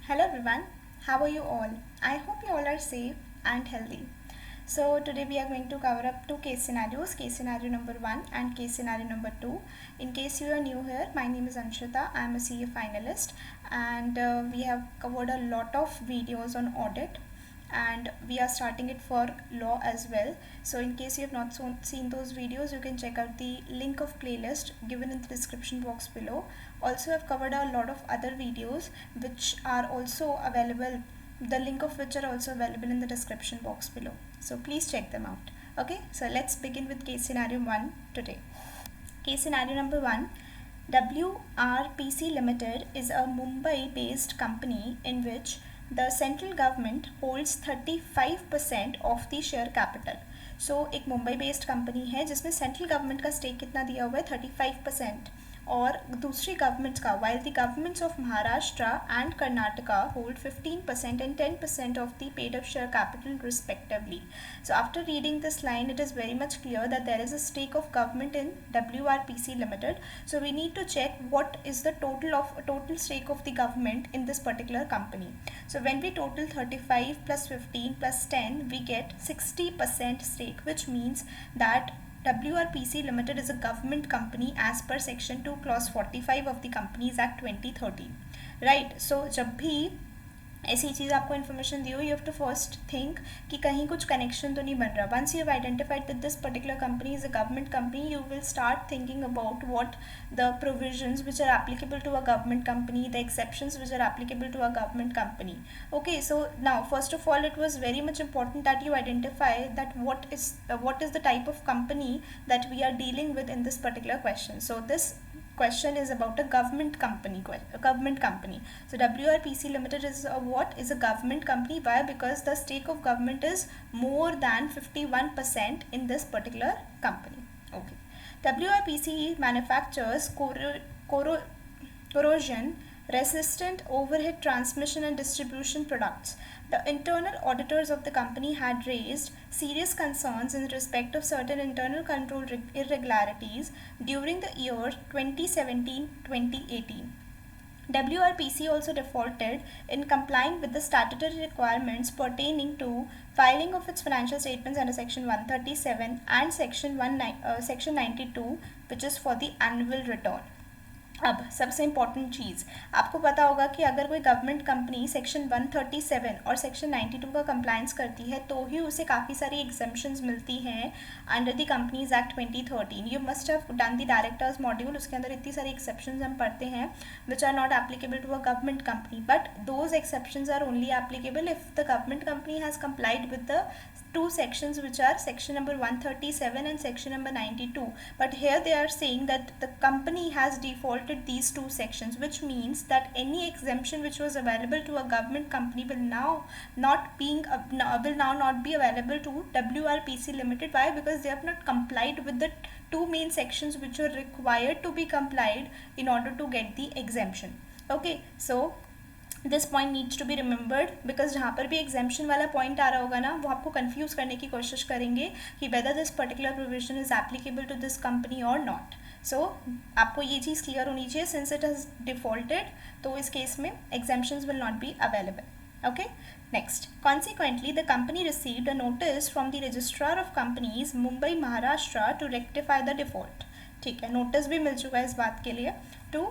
Hello everyone, how are you all? I hope you all are safe and healthy. So today we are going to cover up two case scenarios, case scenario number 1 and case scenario number 2. In case you are new here, my name is Anshita, I am a CA finalist and we have covered a lot of videos on audit and we are starting it for law as well. So in case you have not seen those videos, you can check out the link of playlist given in the description box below. Also I've covered a lot of other videos which are also available, the link of which are also available in the description box below, so please check them out. Okay, so let's begin with case scenario 1 today. Case scenario number 1. WRPC Limited is a Mumbai based company in which the central government holds 35% of the share capital. So एक Mumbai based company है जिसमें central government का stake कितना दिया हुआ है 35%, और दूसरी गवर्नमेंट्स का, while the governments of Maharashtra and Karnataka hold 15% and 10% of the paid up share capital respectively. So after reading this line, it is very much clear that there is a stake of government in WRPC Limited. So we need to check what is the total stake of the government in this particular company. So when we total 35 plus 15 plus 10, we get 60% stake, which means that WRPC Limited is a government company as per section 2 clause 45 of the Companies Act 2013. Right, so जब भी ऐसी चीज़ आपको information दी हो, you have to first think कि कहीं कुछ connection तो नहीं बन रहा. Once you have identified that this particular company is a government company, you will start thinking about what the provisions which are applicable to a government company, the exceptions which are applicable to a government company. Okay, so now first of all it was very much important that you identify that what is the type of company that we are dealing with in this particular question. So this question is about a government company. So WRPC Limited is a government company. Why? Because the stake of government is more than 51% in this particular company. Okay. WRPC manufactures corrosion resistant overhead transmission and distribution products. The internal auditors of the company had raised serious concerns in respect of certain internal control irregularities during the year 2017-2018. WRPC also defaulted in complying with the statutory requirements pertaining to filing of its financial statements under Section 137 and Section 92, which is for the annual return. अब सबसे important चीज़, आपको पता होगा कि अगर कोई government company section 137 और section 92 का कंप्लायंस करती है तो ही उसे काफ़ी सारी एग्जेम्पशंस मिलती हैं under the companies act 2013. You must have done the directors module, उसके अंदर इतनी सारी एक्सेप्शंस हम पढ़ते हैं which are not applicable to a government company, but those exceptions are only applicable if the government company has complied with the two sections which are section number 137 and section number 92. But here they are saying that the company has defaulted these two sections, which means that any exemption which was available to a government company will now not be available to WRPC Limited. Why? Because they have not complied with the two main sections which were required to be complied in order to get the exemption. Okay, so this point needs to be remembered, because जहाँ पर भी exemption वाला point आ रहा होगा ना, वो आपको confuse करने की कोशिश करेंगे कि whether this particular provision is applicable to this company और नॉट. सो आपको ये चीज़ क्लियर होनी चाहिए, सिंस इट हैज़ डिफॉल्टेड तो इस केस में exemptions will not be available. Okay, next. Consequently, the company received a notice from the registrar of companies Mumbai, Maharashtra to rectify the default. ठीक है, notice भी मिल चुका है इस बात के लिए to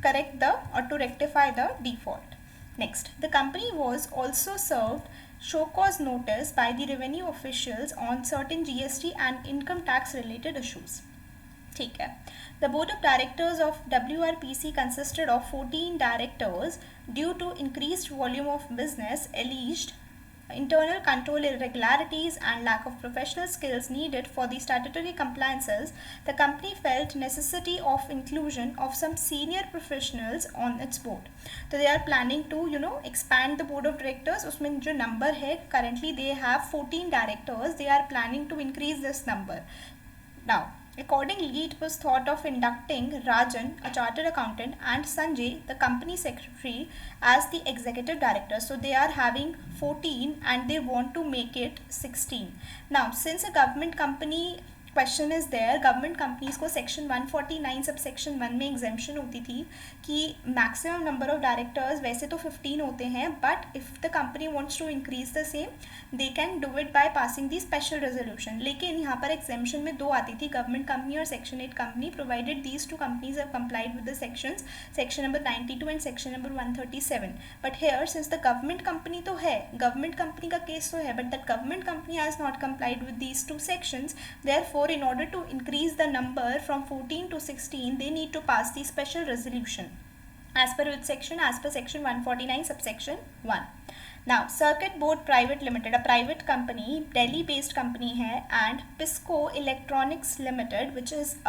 correct the or to rectify the default. Next, the company was also served show cause notice by the revenue officials on certain GST and income tax related issues. ठीक है. The board of directors of WRPC consisted of 14 directors. Due to increased volume of business, alleged internal control irregularities and lack of professional skills needed for the statutory compliances, the company felt necessity of inclusion of some senior professionals on its board. So they are planning to expand the board of directors. उसमें जो number है currently they have 14 directors. They are planning to increase this number. Now, accordingly, it was thought of inducting Rajan, a chartered accountant, and Sanjay, the company secretary, as the executive director. So they are having 14 and they want to make it 16. Now, since a government company question is there, government companies को section 149 sub section 1 में exemption होती थी कि maximum number of directors वैसे तो 15 होते हैं, but if the company wants to increase the same they can do it by passing the special resolution. लेकिन यहाँ पर एग्जेम्पशन में दो आती थी, गवर्नमेंट कंपनी और section 8 company, provided these two companies have complied with the sections section number 92 and section number 137। But here since the government company तो है, गवर्नमेंट कंपनी का केस तो है, but that government company has not complied with these two sections, therefore in order to increase the number from 14 to 16 they need to pass the special resolution as per which section, as per section 149 subsection 1. Now Circuit Board Private Limited, a private company, Delhi based company है, and Pisco Electronics Limited which is a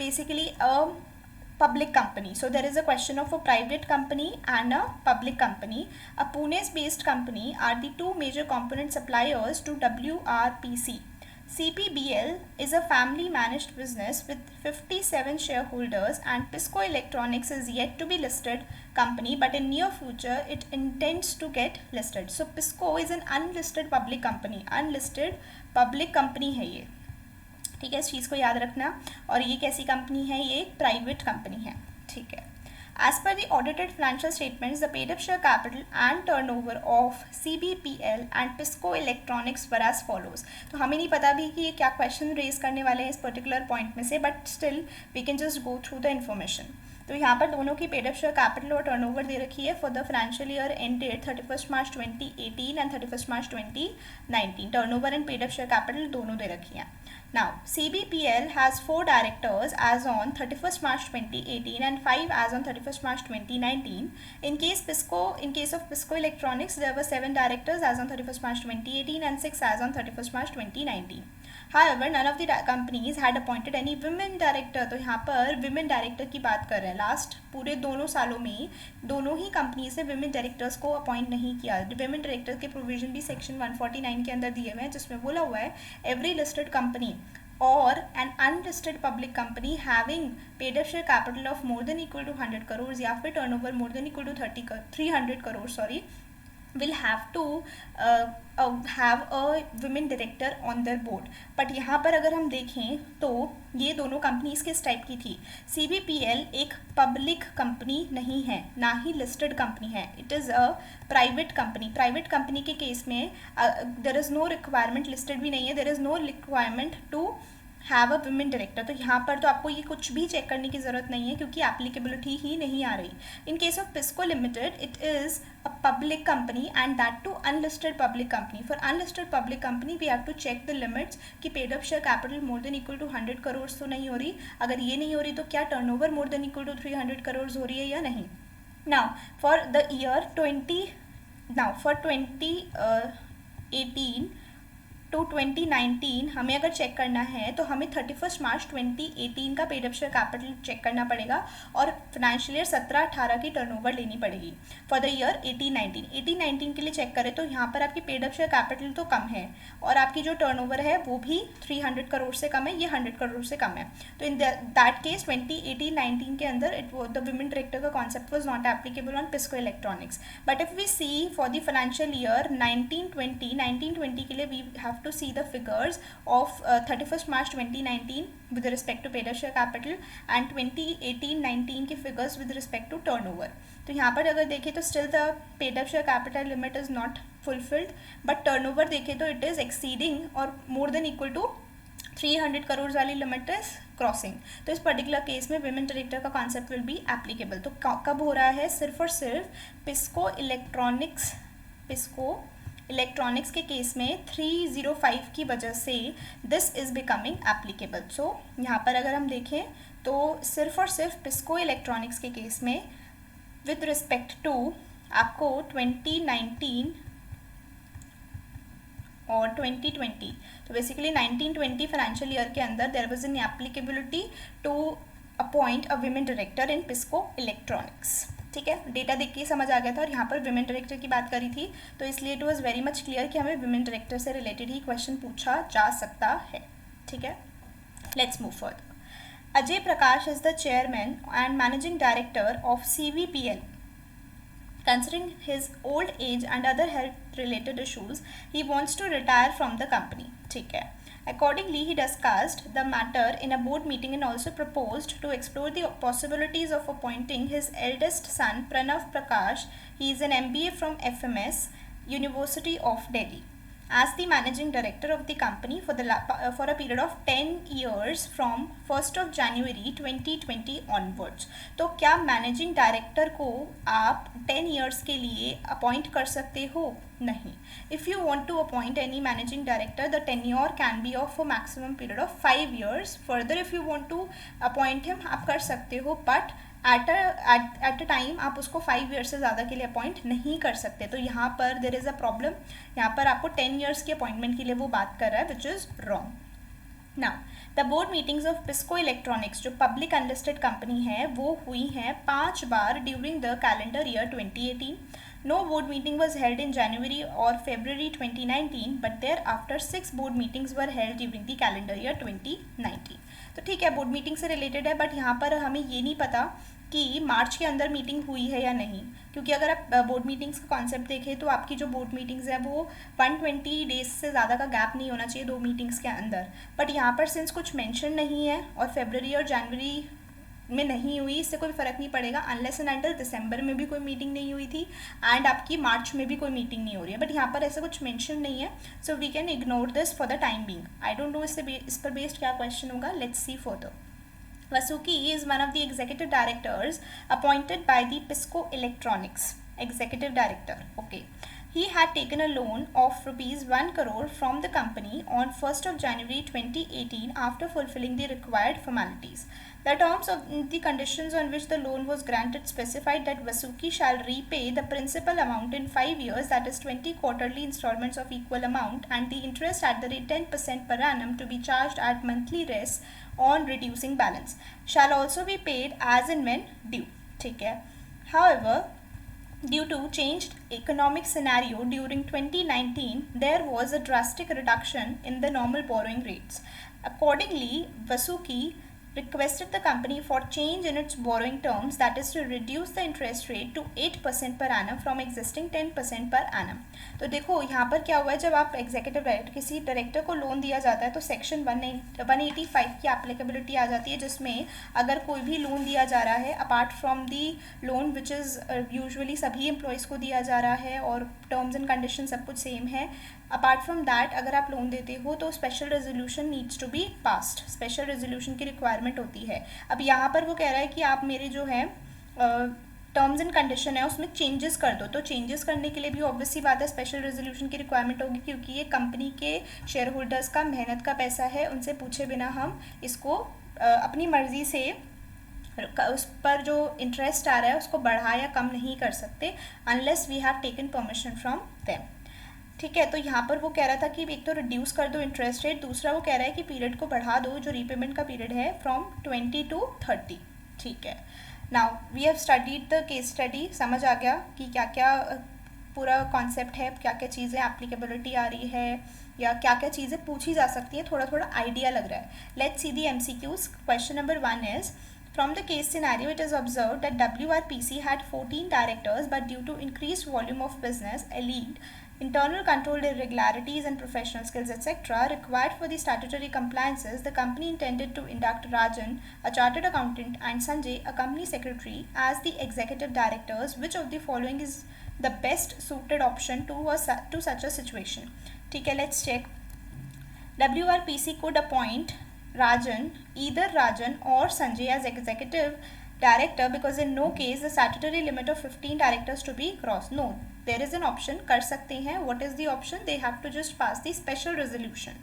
basically a public company. So there is a question of a private company and a public company. A Pune based company are the two major component suppliers to WRPC. CPBL is a family managed business with 57 shareholders, and Pisco Electronics is yet to be listed company, but in near future it intends to get listed. So Pisco is an unlisted public company, unlisted public company है ये, ठीक है, इस चीज़ को याद रखना। और ये कैसी कंपनी है, ये एक प्राइवेट कंपनी है, ठीक है। As per the audited financial statements, the paid up share capital and turnover of CBPL and Pisco Electronics were as follows. तो हमें नहीं पता भी कि ये क्या क्वेश्चन रेज करने वाले हैं इस पर्टिकुलर पॉइंट में से, but still we can just go through the information. तो यहाँ पर दोनों की पेड अप शेयर कैपिटल और टर्नओवर दे रखी है for the financial year ended 31 March 2018 and 31 March 2019। Turnover and paid up share capital दोनों दे रखी हैं। Now, CBPL has 4 directors as on 31st March 2018 and 5 as on 31st March 2019. In case of Pisco Electronics, there were 7 directors as on 31st March 2018 and 6 as on 31st March 2019. However, none of the companies had appointed any women director. तो यहाँ पर women director की बात कर रहे हैं। Last पूरे दोनों सालों में दोनों ही कंपनीज ने women directors को अपॉइंट नहीं किया। women director के प्रोविजन भी सेक्शन 149 के अंदर दिए हुए हैं, जिसमें बोला हुआ है every listed company or an unlisted public company having paid up share capital of more than equal to 100 crores या फिर turnover more than equal to 300 crores will have to have a women director on their board. But यहाँ पर अगर हम देखें तो ये दोनों कंपनीज किस टाइप की थी। CBPL एक पब्लिक कंपनी नहीं है, ना ही लिस्टेड कंपनी है, it is a private company. Private company के केस में there is no requirement, listed भी नहीं है, there is no requirement to have a women director. तो यहाँ पर तो आपको ये कुछ भी चेक करने की ज़रूरत नहीं है क्योंकि एप्लीकेबिलिटी ही नहीं आ रही। In case of Pisco limited it is a public company and that too unlisted public company. For unlisted public company we have to check the limits कि paid up share capital more than equal to 100 crore तो नहीं हो रही। अगर ये नहीं हो रही तो क्या turnover more than equal to 300 crore हो रही है या नहीं। Now for the year 2018 to 2019 हमें अगर चेक करना है तो हमें 31 मार्च 2018 का paid up share capital check करना पड़ेगा और फाइनेंशियल ईयर 17-18 की टर्नओवर लेनी पड़ेगी फॉर द ईयर 18-19 के लिए चेक करें तो यहाँ पर आपकी पेड अप शेयर कैपिटल तो कम है और आपकी जो टर्नओवर है वो भी 300 करोड़ से कम है, ये 100 करोड़ से कम है। तो इन दैट केस 2018-19 के अंदर द वुमेन डायरेक्टर का concept was not applicable on Pisco electronics. But if we see for the financial year 1920 के लिए we have to see the figures of 31st March 2019 with respect to paid up share capital and 2018-19 के figures with respect to turnover। तो यहाँ पर अगर देखें तो still the paid up share capital limit is not fulfilled, but turnover देखें तो it is exceeding or more than equal to 300 crore वाली लिमिट इज क्रॉसिंग। तो इस पर्टिकुलर केस में विमेन डायरेक्टर का कॉन्सेप्ट विल बी एप्लीकेबल। तो कब हो रहा है, सिर्फ और सिर्फ पिस्को इलेक्ट्रॉनिक्स के केस में 305 की वजह से दिस इज़ बिकमिंग एप्लीकेबल। सो यहाँ पर अगर हम देखें तो सिर्फ और सिर्फ पिस्को इलेक्ट्रॉनिक्स के केस में विद रिस्पेक्ट टू आपको 2019 और 2020, तो बेसिकली 1920 फाइनेंशियल ईयर के अंदर there was an applicability to appoint a women director in Pisco electronics. ठीक है, डेटा देख के समझ आ गया था और यहाँ पर विमेन डायरेक्टर की बात करी थी तो इसलिए it was very much clear कि हमें विमेन डायरेक्टर से रिलेटेड ही क्वेश्चन पूछा जा सकता है। ठीक है, let's move further. Ajay Prakash is the chairman and managing director of CVPL। Considering his old age and other health related issues, he wants to retire from the company. ठीक है, Accordingly, he discussed the matter in a board meeting and also proposed to explore the possibilities of appointing his eldest son, Pranav Prakash. He is an MBA from FMS, University of Delhi, as the managing director of the company for a period of 10 years from 1st of January 2020 onwards. तो क्या managing director को आप 10 years के लिए appoint कर सकते हो? नहीं. If you want to appoint any managing director, the tenure can be of a maximum period of 5 years. Further, if you want to appoint him, आप कर सकते हो, but एट अ टाइम आप उसको 5 years से ज़्यादा के लिए अपॉइंट नहीं कर सकते. तो यहाँ पर देर इज़ अ प्रॉब्लम. यहाँ पर आपको 10 years की अपॉइंटमेंट के लिए वो बात कर रहा है, which is wrong. Now the board meetings of Pisco electronics, जो पब्लिक अनलिस्टेड कंपनी है, वो हुई हैं 5 बार during the calendar year 2018. No board meeting was held in January or February 2019, but thereafter 6 board meetings were held during the calendar year 2019. तो ठीक है, board meeting से रिलेटेड है, बट यहाँ पर हमें ये नहीं पता कि मार्च के अंदर मीटिंग हुई है या नहीं, क्योंकि अगर आप बोर्ड मीटिंग्स का कॉन्सेप्ट देखें तो आपकी जो बोर्ड मीटिंग्स है वो 120 डेज से ज़्यादा का गैप नहीं होना चाहिए दो मीटिंग्स के अंदर. बट यहाँ पर सिंस कुछ मेंशन नहीं है और फेबररी और जनवरी में नहीं हुई, इससे कोई फ़र्क नहीं पड़ेगा अनलेस एंड अंटिल दिसंबर में भी कोई मीटिंग नहीं हुई थी एंड आपकी मार्च में भी कोई मीटिंग नहीं हो रही है. बट यहाँ पर ऐसा कुछ मेंशन नहीं है, so we can ignore this for the time being. I don't know इस पर बेस्ड क्या क्वेश्चन होगा. Let's see further. Vasuki is one of the executive directors appointed by the Pisco Electronics. Executive director. Okay. He had taken a loan of rupees 1 crore from the company on 1st of January 2018 after fulfilling the required formalities. The terms of the conditions on which the loan was granted specified that Vasuki shall repay the principal amount in 5 years, that is 20 quarterly installments of equal amount, and the interest at the rate 10% per annum to be charged at monthly rates on reducing balance shall also be paid as and when due. ठीक है. However, due to changed economic scenario during 2019, there was a drastic reduction in the normal borrowing rates. Accordingly, Vasuki requested the company for change in its borrowing terms, that is to reduce the interest rate to 8% per annum from existing 10% per annum. तो देखो यहाँ पर क्या हुआ है, जब आप executive director किसी डायरेक्टर को लोन दिया जाता है तो सेक्शन 185 की एप्लीकेबिलिटी आ जाती है, जिसमें अगर कोई भी लोन दिया जा रहा है apart from the loan which is usually सभी एम्प्लॉयज़ को दिया जा रहा है और टर्म्स एंड कंडीशन सब कुछ सेम है, अपार्ट फ्रॉम दैट अगर आप लोन देते हो तो special resolution needs to be passed. Special resolution की रिक्वायरमेंट होती है. अब यहाँ पर वो कह रहा है कि आप मेरे जो है टर्म्स एंड कंडीशन है उसमें चेंजेस कर दो. तो चेंजेस करने के लिए भी ऑब्वियस सी बात है स्पेशल रेजोल्यूशन की रिक्वायरमेंट होगी, क्योंकि ये कंपनी के शेयर होल्डर्स का मेहनत का पैसा है, उनसे पूछे बिना हम इसको अपनी मर्ज़ी से उस पर जो इंटरेस्ट आ रहा है उसको बढ़ा या कम नहीं कर सकते unless we have taken permission from them. ठीक है. तो यहाँ पर वो कह रहा था कि एक तो रिड्यूस कर दो इंटरेस्ट रेट, दूसरा वो कह रहा है कि पीरियड को बढ़ा दो, जो रीपेमेंट का पीरियड है फ्रॉम 20 to 30. ठीक है. Now we have studied the case study. समझ आ गया कि क्या क्या पूरा कॉन्सेप्ट है, क्या क्या चीज़ें एप्लीकेबिलिटी आ रही है या क्या क्या चीज़ें पूछी जा सकती हैं, थोड़ा थोड़ा आइडिया लग रहा है. Let's see the MCQs. Question number 1 is, from the case scenario, it is observed that WRPC had 14 directors, but due to increased volume of business, alleged internal control irregularities and professional skills, etc., required for the statutory compliances, the company intended to induct Rajan, a chartered accountant, and Sanjay, a company secretary, as the executive directors. Which of the following is the best suited option to such a situation? ठीक है, let's check. WRPC could appoint Rajan, either Rajan or Sanjay as executive director, because in no case the statutory limit of 15 directors to be crossed. No, there is an option, कर सकते हैं. What is the option? They have to just pass the special resolution.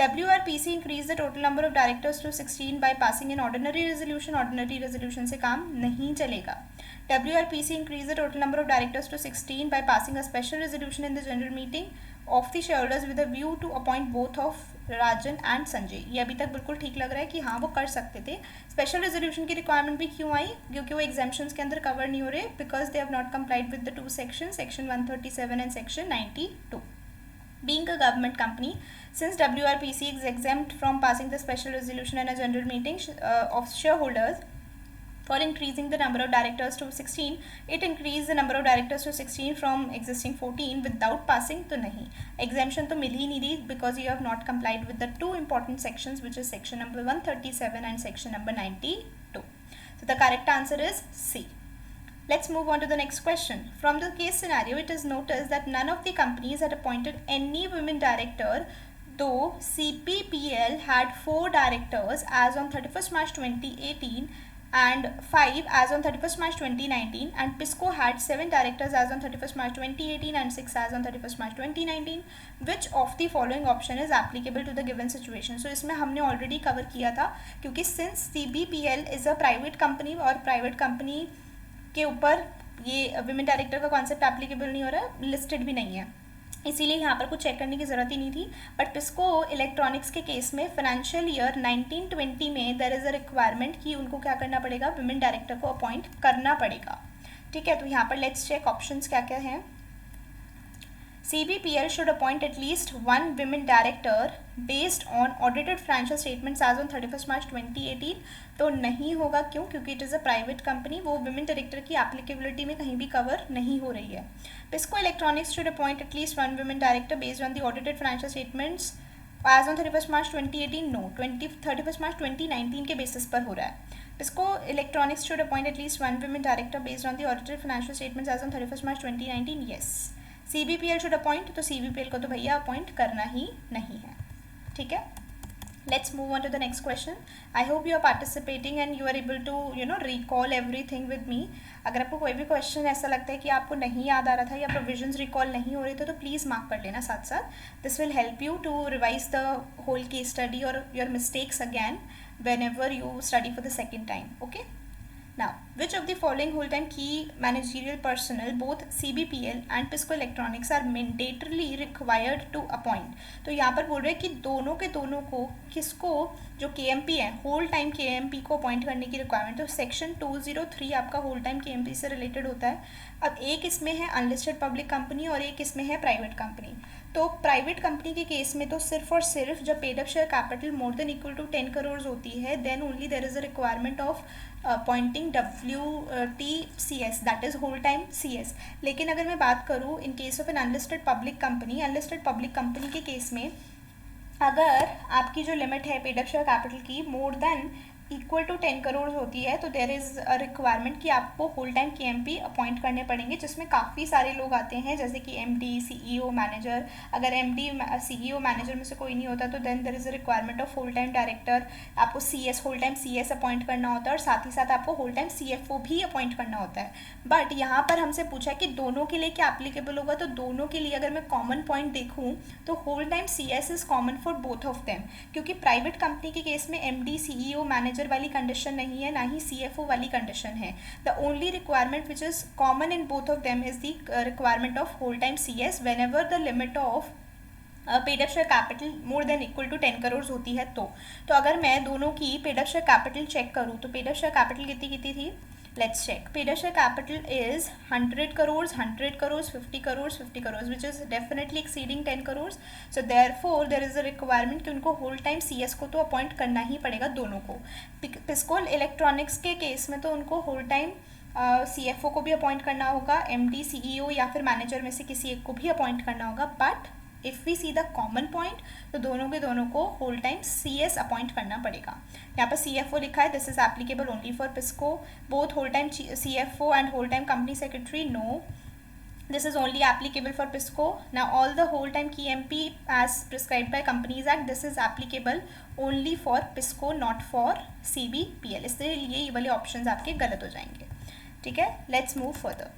WRPC increase the total number of directors to 16 by passing an ordinary resolution. Ordinary resolution से काम नहीं चलेगा. WRPC increase the total number of directors to 16 by passing a special resolution in the general meeting of the shareholders with a view to appoint both of Rajan and Sanjay. ये अभी तक बिल्कुल ठीक लग रहा है कि हाँ वो कर सकते थे. स्पेशल रेजोल्यूशन की रिक्वायरमेंट भी क्यों आई, क्योंकि वो एग्जाम्पशंस के अंदर कवर नहीं हो रहे, because they have not complied with the 2 sections, section 137 and section 92. Being a government company, since WRPC is exempt from passing the special resolution in a general meeting of shareholders, For increasing the number of directors to 16, it increased the number of directors to 16 from existing 14 without passing, तो नहीं, exemption तो मिल ही नहीं रही because you have not complied with the two important sections, which is section number 137 and section number 92. So the correct answer is C. Let's move on to the next question. From the case scenario, it is noticed that none of the companies had appointed any women director, though CPPL had 4 directors as on 31st March 2018 and 5 as on 31st March 2019, and PISCO had 7 directors as on 31st March 2018 and 6 as on 31st March 2019. Which of the following option is applicable to the given situation? So इसमें हमने already cover किया था, क्योंकि since CBPL is a private company और private company के ऊपर ये women director का कॉन्सेप्ट एप्लीकेबल नहीं हो रहा है, लिस्टेड भी नहीं है, इसीलिए यहाँ पर कुछ चेक करने की ज़रूरत ही नहीं थी. बट पिस्को इलेक्ट्रॉनिक्स के केस में फाइनेंशियल ईयर 1920 में देयर इज़ अ रिक्वायरमेंट कि उनको क्या करना पड़ेगा, विमेन डायरेक्टर को अपॉइंट करना पड़ेगा. ठीक है, तो यहाँ पर लेट्स चेक ऑप्शंस क्या क्या हैं. CBPL should appoint at least one women director based on audited financial statements as on 31st March 2018. तो नहीं होगा, क्यों? क्योंकि it is a private company, वो विमेन डायरेक्टर की एप्लीकेबिलिटी में कहीं भी कवर नहीं हो रही है. Pisco electronics should appoint at least one women director based on the audited financial statements as on 31st March 2018. No, 31st March 2019 के बेसिस पर हो रहा है. Pisco electronics should appoint at least one women director based on the audited financial statements as on 31st March 2019. Yes. CBPL should appoint, तो CBPL को तो भैया appoint करना ही नहीं है. ठीक है, let's move on to the next question. I hope you are participating and you are able to recall everything with me. अगर आपको कोई भी क्वेश्चन ऐसा लगता है कि आपको नहीं याद आ रहा था या प्रोविजंस रिकॉल नहीं हो रहे थे, तो प्लीज़ मार्क कर लेना साथ साथ. This will help you to revise the whole case study और your mistakes again whenever you study for the second time. Okay. Now, which of the following whole-time key managerial personnel, both CBPL and PISCO Electronics, are mandatorily required to appoint? तो यहाँ पर बोल रहे हैं कि दोनों के दोनों को, किसको, जो KMP है, होल टाइम KMP को अपॉइंट करने की रिक्वायरमेंट. तो सेक्शन 203 आपका होल टाइम KMP से रिलेटेड होता है. अब एक इसमें है अनलिस्टेड पब्लिक कंपनी और एक इसमें है प्राइवेट कंपनी. तो प्राइवेट कंपनी के केस में तो सिर्फ और सिर्फ जब paid up share capital more than equal to 10 crore होती है, then only there is a requirement of appointing WTCS, that is whole time CS. लेकिन अगर मैं बात करूँ in case of an unlisted public company के केस में, अगर आपकी जो लिमिट है पेड अप शेयर कैपिटल की more than equal to 10 crore होती है, तो देयर इज़ अ रिक्वायरमेंट कि आपको होल टाइम KMP अपॉइंट करने पड़ेंगे, जिसमें काफ़ी सारे लोग आते हैं, जैसे कि MD, CEO, मैनेजर. अगर MD, CEO, मैनेजर में से कोई नहीं होता, तो then there is a requirement of whole time director. आपको CS, whole time CS appoint करना होता है और साथ ही साथ आपको होल टाइम CFO भी अपॉइंट करना होता है. बट यहाँ पर हमसे पूछा कि दोनों के लिए क्या एप्लीकेबल होगा, तो दोनों के लिए अगर मैं कॉमन पॉइंट देखूँ तो whole time CS is common for both of them, क्योंकि प्राइवेट कंपनी के केस में MD, CEO, मैनेजर वाली कंडीशन नहीं है, ना ही CFO वाली कंडीशन है. The only requirement which is common in both of them is the requirement of whole time CS whenever the limit of paid up share capital more than equal to 10 crore होती है. तो अगर मैं दोनों की paid up share capital check करूँ, तो paid up share capital कितनी थी, let's check. Paid up share capital is 100 crores, 100 crores, 50 crores, 50 crores, which is definitely exceeding 10 crores. So therefore there is a requirement कि उनको whole time CS को तो appoint करना ही पड़ेगा दोनों को. पिस्को इलेक्ट्रॉनिक्स के केस में तो उनको होल टाइम CFO को भी अपॉइंट करना होगा, MD, CEO या फिर मैनेजर में से किसी एक को भी अपॉइंट करना होगा. But if we see the common point, तो दोनों के दोनों को होल टाइम CS अपॉइंट करना पड़ेगा. यहाँ पर CFO लिखा है, this is applicable only for Pisco. Both whole time CFO and whole time company secretary, no, this is only applicable for PISCO. Now all the whole time KMP as prescribed by Companies Act, this is applicable only for PISCO, not for CBPL. इसलिए ये वाले options आपके गलत हो जाएंगे. ठीक है, let's move further.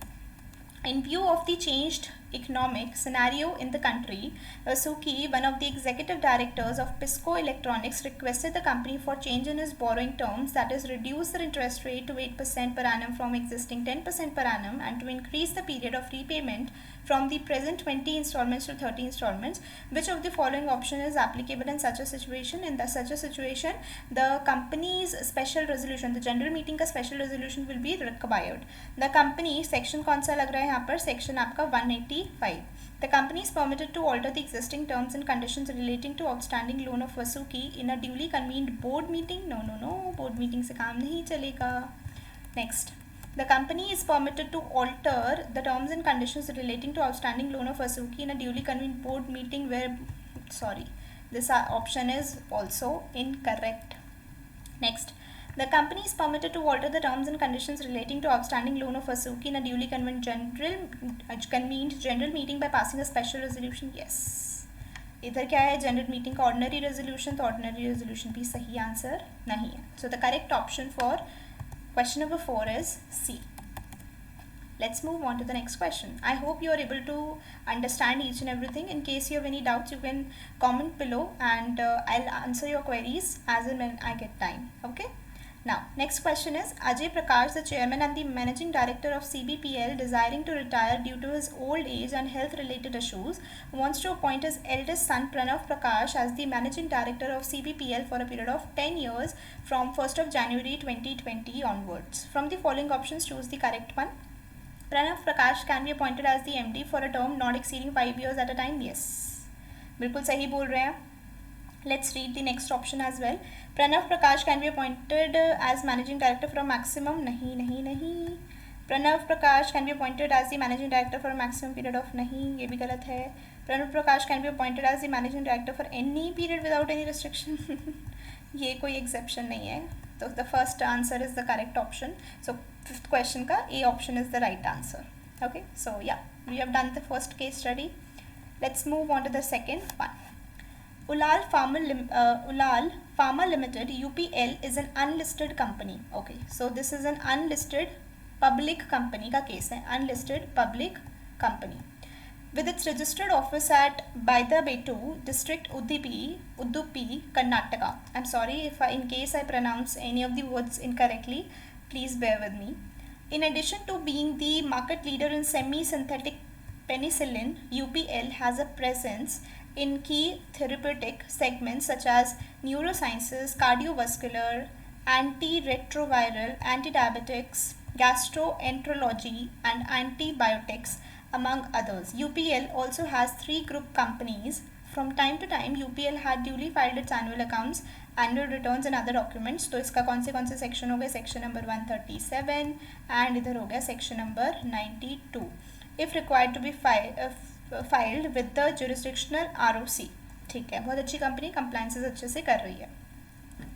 In view of the changed economic scenario in the country, Vasuki, one of the executive directors of PISCO Electronics, requested the company for change in its borrowing terms, that is, reduce the interest rate to 8% per annum from existing 10% per annum, and to increase the period of repayment from the present 20 installments to 30 installments. Which of the following option is applicable in such a situation? In such a situation, the company's special resolution, the general meeting का special resolution will be required. The company, section कौन सा लग रहा है यहाँ पर, section आपका 185. The company is permitted to alter the existing terms and conditions relating to outstanding loan of Vasuki in a duly convened board meeting. No, board meeting से काम नहीं चलेगा. Next, the company is permitted to alter the terms and conditions relating to outstanding loan of Asuki in a duly convened board meeting where, sorry, this option is also incorrect. Next, the company is permitted to alter the terms and conditions relating to outstanding loan of Asuki in a duly convened general meeting by passing a special resolution. Yes. इधर क्या है, general meeting का ordinary resolution, तो ordinary resolution भी सही answer नहीं है. So the correct option for question number 4 is C. Let's move on to the next question. I hope you are able to understand each and everything. In case you have any doubts, you can comment below and I'll answer your queries as and when I get time. Okay. Now, next question is, Ajay Prakash, the chairman and the managing director of CBPL, desiring to retire due to his old age and health-related issues, wants to appoint his eldest son Pranav Prakash as the managing director of CBPL for a period of 10 years from 1st of January 2020 onwards. From the following options, choose the correct one. Pranav Prakash can be appointed as the MD for a term not exceeding 5 years at a time. Yes. बिल्कुल सही बोल रहे हैं. Let's read the next option as well. Pranav Prakash can be appointed as managing director for a maximum. नहीं. Pranav Prakash can be appointed as the managing director for a maximum period of. नहीं, ये भी गलत है. Pranav Prakash can be appointed as the managing director for any period without any restriction. ये कोई exception नहीं है. So the first answer is the correct option. So fifth question का A option is the right answer. Okay. So yeah, we have done the first case study. Let's move on to the second one. Ulal Pharma Limited UPL is an unlisted company. Okay, so this is an unlisted public company का case है. Unlisted public company with its registered office at Baidabetu district, Udupi, Karnataka. I'm sorry if in case I pronounce any of the words incorrectly, please bear with me. In addition to being the market leader in semi-synthetic penicillin, UPL has a presence in key therapeutic segments such as neurosciences, cardiovascular, antiretroviral, antidiabetics, gastroenterology, and antibiotics, among others. UPL also has 3 group companies. From time to time, UPL had duly filed its annual accounts, annual returns and other documents. तो इसका कौन से section हो गए, section number 137 and इधर हो गया section number 92. If required to be filed with the jurisdictional ROC. ठीक है, बहुत अच्छी कंपनी, कंप्लायंसेस अच्छे से कर रही है.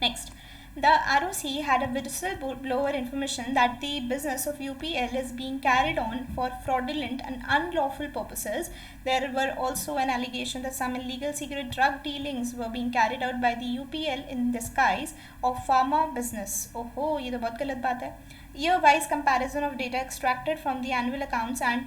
Next, the ROC had a whistleblower information that the business of UPL is being carried on for fraudulent and unlawful purposes. There were also an allegation that some illegal secret drug dealings were being carried out by the UPL in disguise of pharma business. ओहो, ये तो बहुत गलत बात है. Year-wise comparison of data extracted from the annual accounts and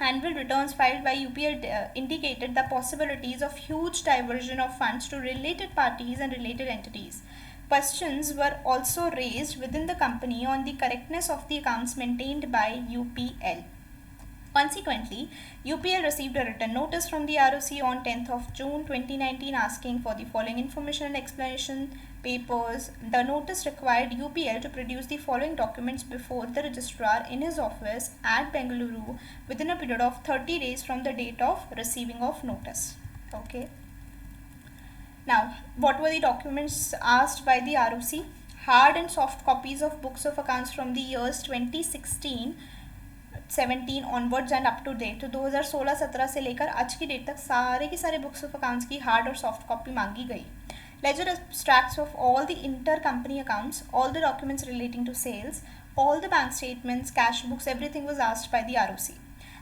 annual returns filed by UPL indicated the possibilities of huge diversion of funds to related parties and related entities. Questions were also raised within the company on the correctness of the accounts maintained by UPL. Consequently, UPL received a written notice from the ROC on 10th of June 2019 asking for the following information and explanation papers. The notice required UPL to produce the following documents before the registrar in his office at Bengaluru within a period of 30 days from the date of receiving of notice. Okay. Now, what were the documents asked by the ROC? Hard and soft copies of books of accounts from the years 2016-17 onwards and up to date. तो 2016-17 से लेकर आज की date तक सारे के सारे books of accounts की हार्ड और सॉफ्ट कॉपी मांगी गई. Ledger abstracts of all the intercompany accounts, all the documents relating to sales, all the bank statements, cash books, everything was asked by the ROC.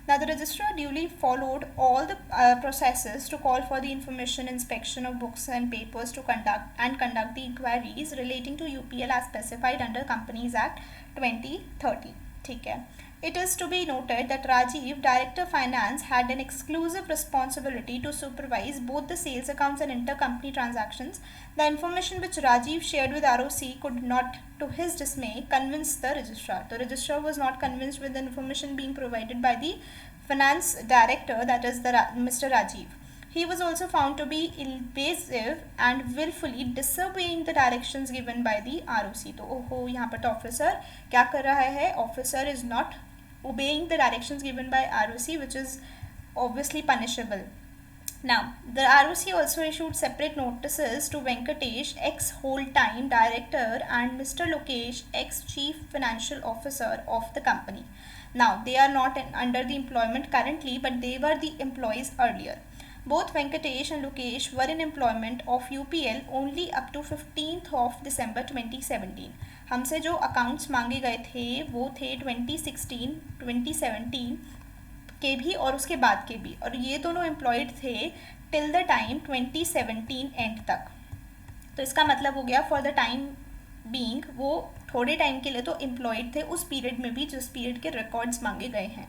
Now, the registrar duly followed all the processes to call for the information inspection of books and papers to conduct the inquiries relating to UPL as specified under Companies Act 2013. ठीक है. It is to be noted that Rajiv, Director Finance, had an exclusive responsibility to supervise both the sales accounts and intercompany transactions. The information which Rajiv shared with ROC could not, to his dismay, convince the registrar. The registrar was not convinced with the information being provided by the Finance Director, that is Mr. Rajiv. He was also found to be invasive and willfully disobeying the directions given by the ROC. तो ओहो, यहाँ पर तो officer क्या कर रहा है? Officer is not obeying the directions given by ROC, which is obviously punishable. Now, the ROC also issued separate notices to Venkatesh, ex-whole-time director, and Mr. Lokesh, ex-chief financial officer of the company. Now, they are not under the employment currently, but they were the employees earlier. Both Venkatesh and Lokesh were in employment of UPL only up to 15th of December 2017. हमसे जो accounts मांगे गए थे वो थे 2016, 2017 के भी और उसके बाद के भी, और ये दोनों एम्प्लॉयड थे टिल द टाइम 2017 एंड तक. तो इसका मतलब हो गया फॉर द टाइम बीइंग वो थोड़े टाइम के लिए तो एम्प्लॉयड थे उस पीरियड में भी जिस पीरियड के रिकॉर्ड्स मांगे गए हैं.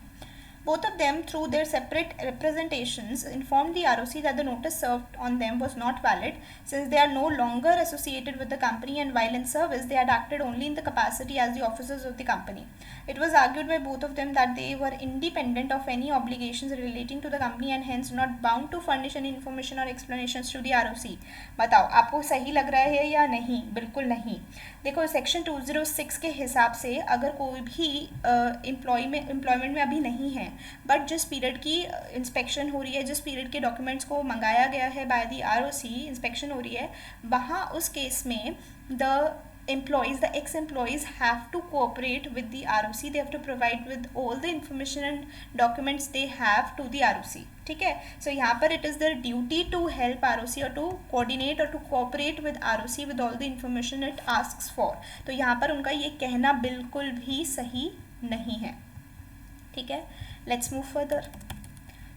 Both of them, through their separate representations, informed the ROC that the notice served on them was not valid since they are no longer associated with the company, and while in service they had acted only in the capacity as the officers of the company. It was argued by both of them that they were independent of any obligations relating to the company and hence not bound to furnish any information or explanations to the ROC. बताओ आपको सही लग रहा है या नहीं? बिल्कुल नहीं. देखो सेक्शन 206 के हिसाब से अगर कोई भी एम्प्लॉयमेंट में अभी नहीं है बट जिस पीरियड की इंस्पेक्शन हो रही है, जिस पीरियड के डॉक्यूमेंट्स को मंगाया गया है बाय द ROC, इंस्पेक्शन हो रही है, वहाँ उस केस में the ex-employees have to cooperate with the ROC. They have to provide with all the information and documents they have to the ROC. ठीक है. So यहाँ पर it is their duty to help ROC or to coordinate or to cooperate with ROC with all the information it asks for. तो यहाँ पर उनका ये कहना बिल्कुल भी सही नहीं है. ठीक है. Let's move further.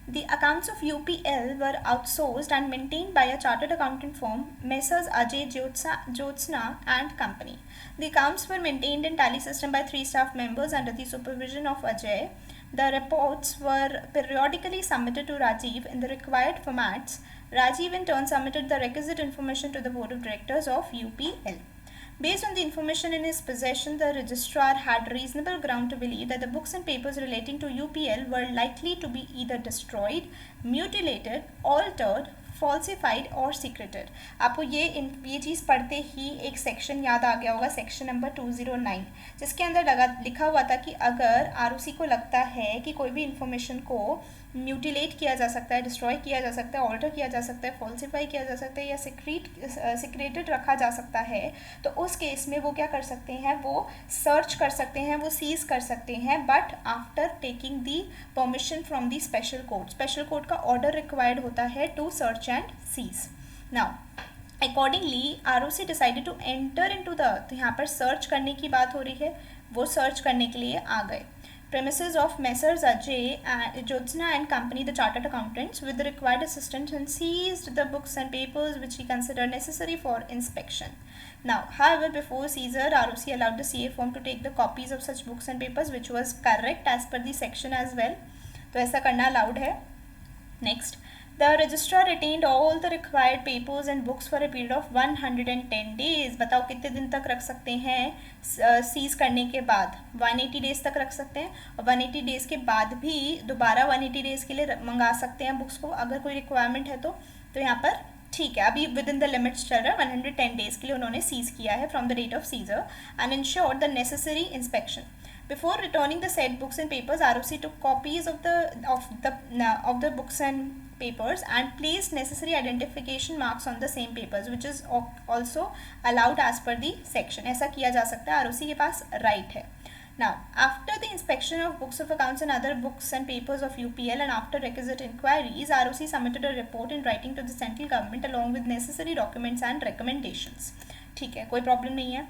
The accounts of UPL were outsourced and maintained by a chartered accountant firm, Messrs. Ajay Jyotsna and Company. The accounts were maintained in Tally system by 3 staff members under the supervision of Ajay. The reports were periodically submitted to Rajiv in the required formats. Rajiv in turn submitted the requisite information to the board of directors of UPL. Based on the information in his possession, the registrar had reasonable ground to believe that the books and papers relating to UPL were likely to be either destroyed, mutilated, altered, falsified और secreted. आपको ये चीज़ पढ़ते ही एक section याद आ गया होगा, section number 209, जिसके अंदर लिखा हुआ था कि अगर ROC को लगता है कि कोई भी इंफॉर्मेशन को म्यूटिलेट किया जा सकता है, डिस्ट्रॉय किया जा सकता है, ऑल्टर किया जा सकता है, फॉल्सिफाई किया जा सकता है या सिक्रेटेड रखा जा सकता है, तो उस केस में वो क्या कर सकते हैं, वो सर्च कर सकते हैं, वो सीज कर सकते हैं, but after taking the permission from the special court. Special court का ऑर्डर रिक्वायर्ड होता है to search and seize. Now accordingly ROC decided to enter into the, तो यहाँ पर सर्च करने की बात हो रही है, वो सर्च करने के लिए आ गए. Premises of Messrs. Ajay Jyotsna and Company, the chartered accountants, with the required assistance, and seized the books and papers which he considered necessary for inspection. Now, however, before seizure, ROC allowed the CA firm to take the copies of such books and papers, which was correct as per the section as well. तो ऐसा करना allowed है. Next, the registrar retained all the required papers and books for a period of 110 days. बताओ कितने दिन तक रख सकते हैं सीज करने के बाद? 180 डेज तक रख सकते हैं, और 180 डेज के बाद भी दोबारा 180 डेज के लिए मंगा सकते हैं बुक्स को अगर कोई रिक्वायरमेंट है तो यहाँ पर ठीक है. अभी विद इन द लिमिट्स चल रहा है, 110 डेज के लिए उन्होंने सीज किया है from the date of seizure and ensure the necessary inspection. Before returning the said books and papers, ROC took copies of the books and papers and placed necessary identification marks on the same papers, which is also allowed as per the section. ऐसा किया जा सकता है, ROC के पास right है. Now, after the inspection of books of accounts and other books and papers of UPL and after requisite inquiries, ROC submitted a report in writing to the central government along with necessary documents and recommendations. ठीक है, कोई problem नहीं है.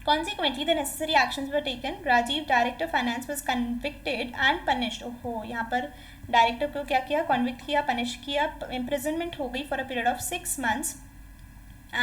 Consequently, the necessary actions were taken. Rajiv, Director Finance, was convicted and punished. ओहो, यहाँ पर director को क्या किया? कॉन्विक्ट किया, पनिश किया, इम्प्रिजनमेंट हो गई for a period of 6 months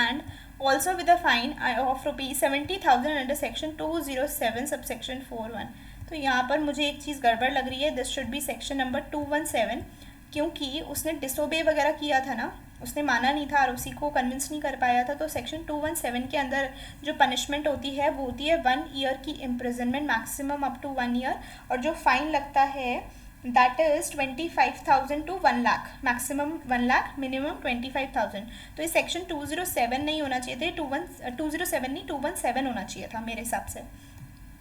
and also with a fine of ₹70,000 under section 207 subsection 41. तो यहाँ पर मुझे एक चीज़ गड़बड़ लग रही है. This should be section number 217, क्योंकि उसने डिसोबे वगैरह किया था ना, उसने माना नहीं था, ROC को कन्विंस नहीं कर पाया था. तो सेक्शन 217 के अंदर जो पनिशमेंट होती है वो होती है 1 year की imprisonment, maximum up to 1 year, और जो फाइन लगता है that is 25,000 to 1 lakh, maximum 1 lakh, minimum 25,000. तो ये सेक्शन 207 नहीं होना चाहिए थे, 207 नहीं 217 होना चाहिए था मेरे हिसाब से.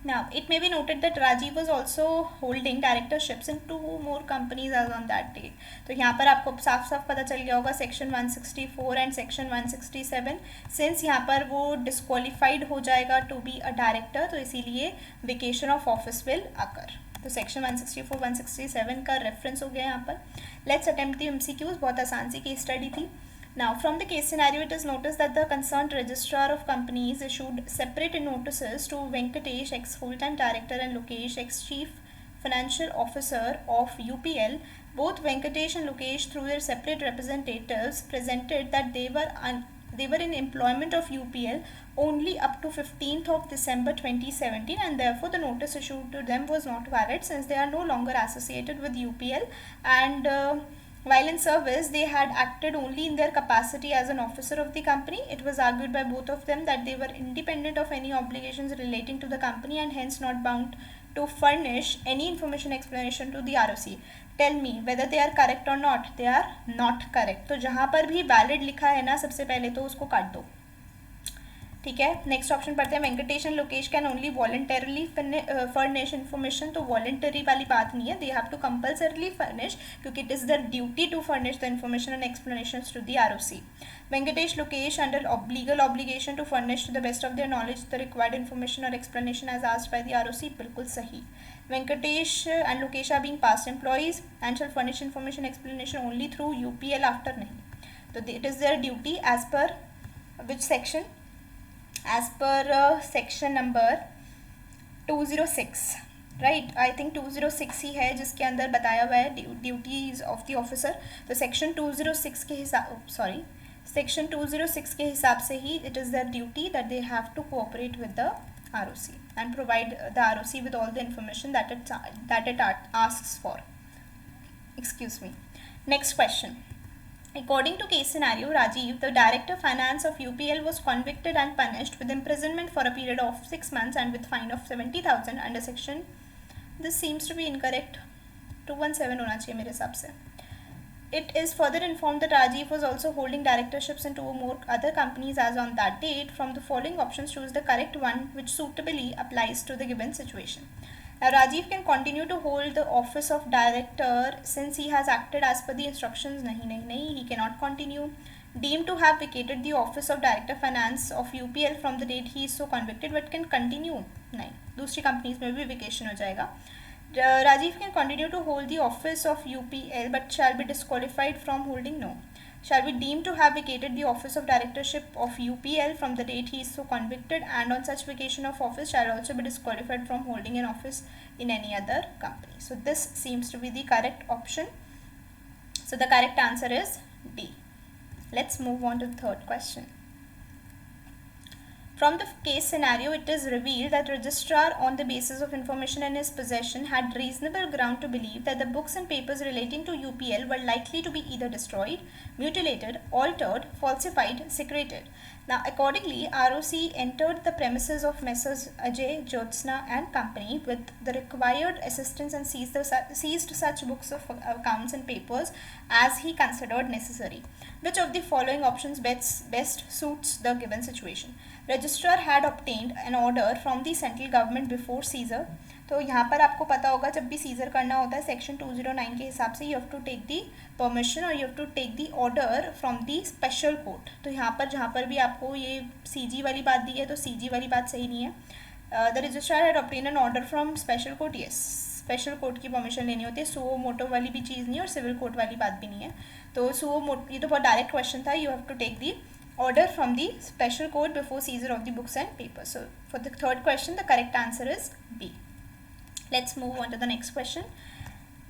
Now, it may be noted that Rajiv was also holding directorships in 2 more companies as on that date. तो यहाँ पर आपको साफ साफ पता चल गया होगा सेक्शन 164 एंड सेक्शन 167. सिंस यहाँ पर वो डिस्क्वालिफाइड हो जाएगा टू बी अ डायरेक्टर, तो इसीलिए vacation of office will occur. तो सेक्शन 164 167 का रेफरेंस हो गया यहाँ पर. Let's attempt the MCQs. बहुत आसान सी केस स्टडी थी. Now, from the case scenario, it is noticed that the concerned registrar of companies issued separate notices to Venkatesh, ex-full-time director, and Lokesh, ex-chief financial officer of UPL. Both Venkatesh and Lokesh, through their separate representatives, presented that they were in employment of UPL only up to 15th of December 2017, and therefore the notice issued to them was not valid since they are no longer associated with UPL, and while in service, they had acted only in their capacity as an officer of the company. It was argued by both of them that they were independent of any obligations relating to the company and hence not bound to furnish any information explanation to the ROC. Tell me whether they are correct or not. They are not correct. तो जहाँ पर भी valid लिखा है ना, सबसे पहले तो उसको काट दो. ठीक है. नेक्स्ट ऑप्शन पढ़ते हैं. Venkatesh and Lokesh can only voluntarily furnish information. तो वॉलंटरी वाली बात नहीं है, they have to compulsorily furnish क्योंकि it is their duty to furnish the information and explanations to the ROC. Venkatesh Lokesh under legal obligation to furnish to the best of their knowledge the required information और explanation as asked by the ROC. बिल्कुल सही. Venkatesh and Lokesh are being past employees and shall furnish information explanation only through UPL after नहीं. तो it is their duty as per which section? As per section number 206, right. I think 206 ही है जिसके अंदर बताया हुआ है duties of the officer. तो सेक्शन 206 के हिसाब सेक्शन 206 के हिसाब से ही it is their duty that they have to cooperate with the ROC and provide the ROC with all the information that it asks for. Excuse me. Next question. According to case scenario, Rajiv, the director finance of UPL, was convicted and punished with imprisonment for a period of 6 months and with fine of 70,000 under section. This seems to be incorrect. 217 होना चाहिए मेरे हिसाब से. It is further informed that Rajiv was also holding directorships in 2 more other companies as on that date. From the following options, choose the correct one which suitably applies to the given situation. Now, Rajiv can continue to hold the office of director since he has acted as per the instructions. Nahi, he cannot continue. Deemed to have vacated the office of director finance of UPL from the date he is so convicted, but can continue. नहीं, दूसरी companies में भी vacation हो जाएगा. Rajiv can continue to hold the office of UPL but shall be disqualified from holding. No. Shall be deemed to have vacated the office of directorship of UPL from the date he is so convicted, and on such vacation of office shall also be disqualified from holding an office in any other company. So this seems to be the correct option. So the correct answer is D. Let's move on to the third question. From the case scenario, it is revealed that registrar, on the basis of information in his possession, had reasonable ground to believe that the books and papers relating to UPL were likely to be either destroyed, mutilated, altered, falsified, secreted. Now, accordingly, ROC entered the premises of Messrs. Ajay, Jyotsna and company with the required assistance and seized such books of accounts and papers as he considered necessary. Which of the following options best suits the given situation? Registrar had obtained an order from the central government before seizure. तो यहाँ पर आपको पता होगा जब भी scissor करना होता है सेक्शन 209 के हिसाब से you have to take the permission और you have to take the order from the special court. तो यहाँ पर जहाँ पर भी आपको ये CG वाली बात दी है तो CG वाली बात सही नहीं है. The registrar had obtain an order from special court. Yes, special court की परमिशन लेनी होती है. सुओ मोटो वाली भी चीज़ नहीं है और सिविल कोर्ट वाली बात भी नहीं है. तो सुओ मोटो, ये तो बहुत डायरेक्ट क्वेश्चन था. You have to take the order from the special court before seizure of the books and papers. So for the third question, the correct answer is B. Let's move on to the next question.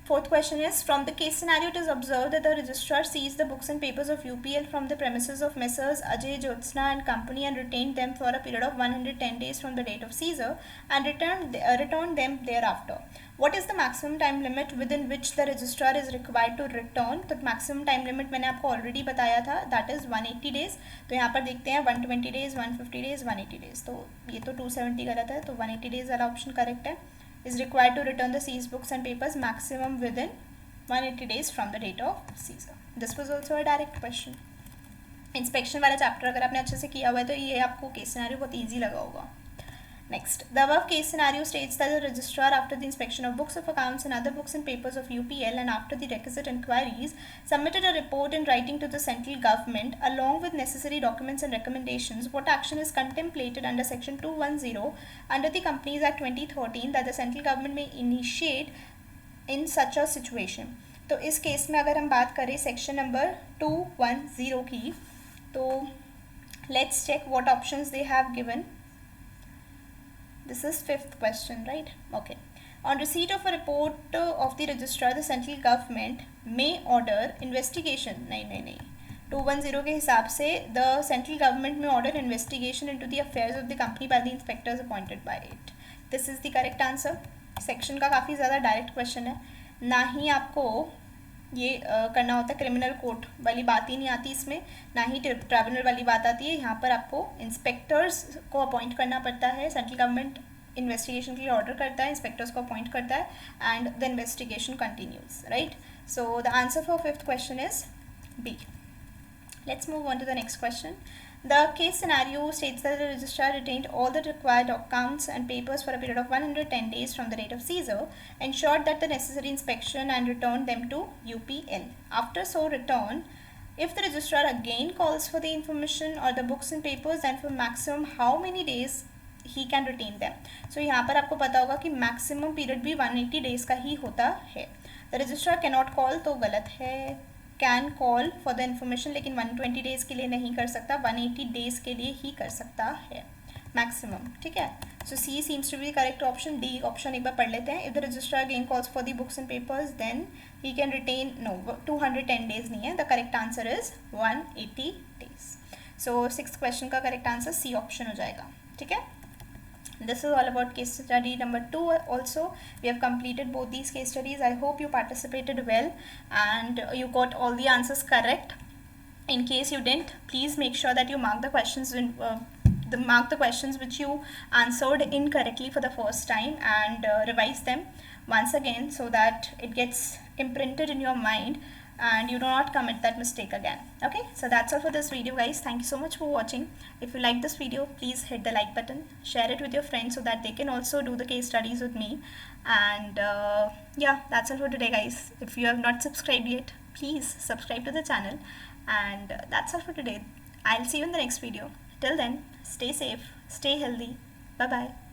Fourth question is, from the case scenario, it is observed that the registrar seized the books and papers of UPL from the premises of Messrs. Ajay, Jyotsna and company and retained them for a period of 110 days from the date of seizure and returned them thereafter. What is the maximum time limit within which the registrar is required to return? तो maximum time limit मैंने आपको already बताया था, that is 180 days. तो यहाँ पर देखते हैं 120 days, 150 days, 180 days. तो ये तो 270 गलत है, तो 180 days वाला ऑप्शन करेक्ट है. Is required to return the seized books and papers maximum within 180 days from the date of seizure. This was also a direct question. Inspection वाला चैप्टर अगर आपने अच्छे से किया हुआ है तो ये आपको केस सिनेरियो बहुत ईजी लगा होगा. Next, the above case scenario states that the registrar, after the inspection of books of accounts and other books and papers of UPL and after the requisite inquiries, submitted a report in writing to the central government along with necessary documents and recommendations. What action is contemplated under section 210 under the Companies Act 2013 that the central government may initiate in such a situation? तो इस case में अगर हम बात करें section number 210 की, तो let's check what options they have given. This is fifth question, right? Okay. On receipt of a report of the registrar, the central government may order investigation. नहीं 210 के हिसाब से the central government may order investigation into the affairs of the company by the inspectors appointed by it. This is the correct answer. Section का काफ़ी ज़्यादा direct question है, ना ही आपको ये करना होता है, क्रिमिनल कोर्ट वाली बात ही नहीं आती इसमें, ना ही ट्रिब्यूनल वाली बात आती है. यहाँ पर आपको इंस्पेक्टर्स को अपॉइंट करना पड़ता है. सेंट्रल गवर्नमेंट इन्वेस्टिगेशन के लिए ऑर्डर करता है, इंस्पेक्टर्स को अपॉइंट करता है and the investigation continues, right? So the answer for fifth question is B. Let's move on to the next question. The case scenario states that the registrar retained all the required accounts and papers for a period of 110 days from the date of seizure, ensured that the necessary inspection and returned them to UPL. After so return, if the registrar again calls for the information or the books and papers, then for maximum how many days he can retain them? So यहाँ पर आपको पता होगा कि maximum period भी 180 days का ही होता है. The registrar cannot call तो गलत है. Can call for the information, लेकिन 120 डेज़ के लिए नहीं कर सकता, 180 डेज़ के लिए ही कर सकता है मैक्सिमम. ठीक है, so C seems to be correct option. D option एक बार पढ़ लेते हैं. If the registrar again calls for the books and papers then he can retain, no 210 days नहीं है, the correct answer is 180 days. So sixth question का correct answer C option हो जाएगा. ठीक है, this is all about case study number 2. Also we have completed both these case studies. I hope you participated well and you got all the answers correct. In case you didn't, please make sure that you mark the questions in mark the questions which you answered incorrectly for the first time and revise them once again so that it gets imprinted in your mind and you do not commit that mistake again. Okay, so that's all for this video, guys. Thank you so much for watching. If you like this video, please hit the like button, share it with your friends so that they can also do the case studies with me. And yeah, that's all for today, guys. If you have not subscribed yet, please subscribe to the channel. And that's all for today. I'll see you in the next video. Till then, stay safe, stay healthy. Bye bye.